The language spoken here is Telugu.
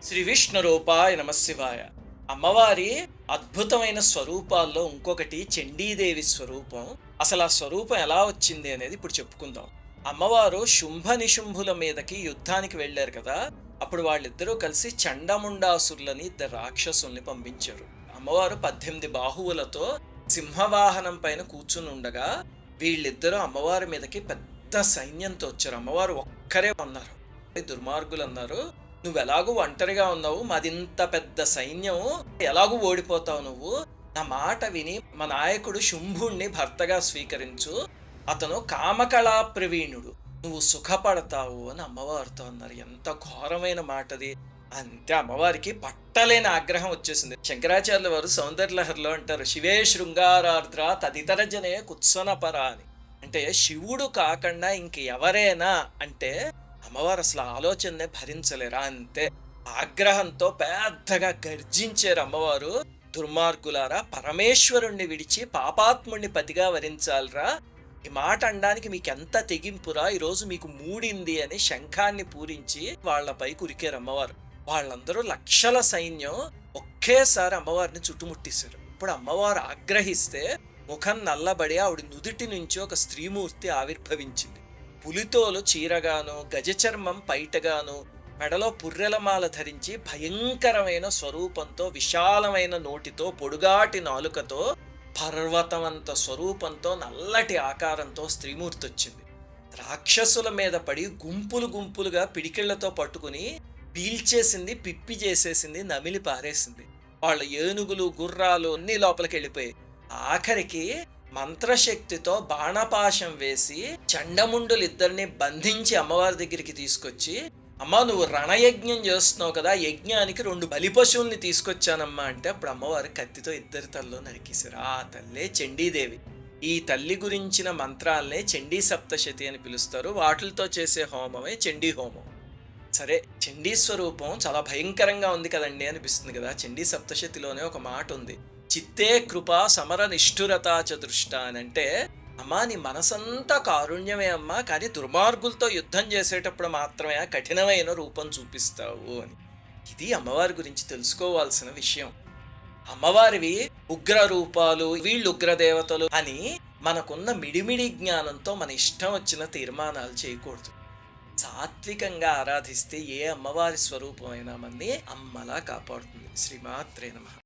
శ్రీ విష్ణు రూపాయ నమశివాయ. అమ్మవారి అద్భుతమైన స్వరూపాల్లో ఇంకొకటి చండీదేవి స్వరూపం. అసలు ఆ స్వరూపం ఎలా వచ్చింది అనేది ఇప్పుడు చెప్పుకుందాం. అమ్మవారు శుంభ నిశుంభుల మీదకి యుద్ధానికి వెళ్ళారు కదా! అప్పుడు వాళ్ళిద్దరూ కలిసి చండముండాసురులని ఇద్దరు రాక్షసుల్ని పంపించారు. అమ్మవారు 18 బాహువులతో సింహవాహనం పైన కూర్చుని ఉండగా వీళ్ళిద్దరూ అమ్మవారి మీదకి పెద్ద సైన్యంతో వచ్చారు. అమ్మవారు ఒక్కరే ఉన్నారు. దుర్మార్గులు అన్నారు, నువ్వెలాగూ ఒంటరిగా ఉన్నావు, మాదింత పెద్ద సైన్యం, ఎలాగూ ఓడిపోతావు నువ్వు. నా మాట విని మా నాయకుడు శుంభుణ్ణి భర్తగా స్వీకరించు, అతను కామకళా ప్రవీణుడు, నువ్వు సుఖపడతావు అని అమ్మవారితో అన్నారు. ఎంత ఘోరమైన మాటది. అంతే అమ్మవారికి పట్టలేని ఆగ్రహం వచ్చేసింది. శంకరాచార్యుల వారు సౌందర్యలహరిలో అంటారు, శివే శృంగారార్ద్ర తదితర జనే కుత్సనపర అని. అంటే శివుడు కాకుండా ఇంక ఎవరైనా అంటే అమ్మవారు అసలు ఆలోచననే భరించలేరా. అంతే ఆగ్రహంతో పెద్దగా గర్జించారు అమ్మవారు. దుర్మార్గులారా, పరమేశ్వరుణ్ణి విడిచి పాపాత్ముణ్ణి పతిగా వరించాలరా, ఈ మాట అనడానికి మీకెంత తెగింపురా, ఈరోజు మీకు మూడింది అని శంఖాన్ని పూరించి వాళ్లపై కురికారు అమ్మవారు. వాళ్ళందరూ లక్షల సైన్యం ఒకేసారి అమ్మవారిని చుట్టుముట్టేశారు. ఇప్పుడు అమ్మవారు ఆగ్రహిస్తే ముఖం నల్లబడి ఆవిడ నుదుటి నుంచి ఒక స్త్రీమూర్తి ఆవిర్భవించింది. పులితోలు చీరగాను, గజచర్మం పైటగాను, మెడలో పుర్రెలమాల ధరించి భయంకరమైన స్వరూపంతో, విశాలమైన నోటితో, పొడుగాటి నాలుకతో, పర్వతమంత స్వరూపంతో, నల్లటి ఆకారంతో స్త్రీమూర్తి వచ్చింది. రాక్షసుల మీద పడి గుంపులు గుంపులుగా పిడికిళ్లతో పట్టుకుని పీల్చేసింది, పిప్పి చేసేసింది, నమిలి పారేసింది. వాళ్ళ ఏనుగులు, గుర్రాలు అన్నీ లోపలికి వెళ్ళిపోయాయి. ఆఖరికి మంత్రశక్తితో బాణపాశం వేసి చండముండులిద్దరిని బంధించి అమ్మవారి దగ్గరికి తీసుకొచ్చి, అమ్మ నువ్వు రణయజ్ఞం చేస్తున్నావు కదా, యజ్ఞానికి 2 బలిపశువుల్ని తీసుకొచ్చానమ్మా అంటే అప్పుడు అమ్మవారు కత్తితో ఇద్దరి తల్లో నరికేశారు. ఆ తల్లే చండీదేవి. ఈ తల్లి గురించిన మంత్రాలనే చండీ సప్తశతి అని పిలుస్తారు. వాటితో చేసే హోమమే చండీ హోమం. సరే, చండీ స్వరూపం చాలా భయంకరంగా ఉంది కదండి అనిపిస్తుంది కదా. చండీ సప్తశతిలోనే ఒక మాట ఉంది, చిత్తే కృపా సమర నిష్ఠురతా చ దృష్ట అని. అంటే అమ్మా నీ మనసంతా కారుణ్యమే అమ్మా, కానీ దుర్మార్గులతో యుద్ధం చేసేటప్పుడు మాత్రమే కఠినమైన రూపం చూపిస్తావు అని. ఇది అమ్మవారి గురించి తెలుసుకోవాల్సిన విషయం. అమ్మవారివి ఉగ్ర రూపాలు, వీళ్ళు ఉగ్రదేవతలు అని మనకున్న మిడిమిడి జ్ఞానంతో మన ఇష్టం వచ్చిన తీర్మానాలు చేయకూడదు. సాత్వికంగా ఆరాధిస్తే ఏ అమ్మవారి స్వరూపమైనా మనని అమ్మలా కాపాడుతుంది. శ్రీమాత్రే నమః.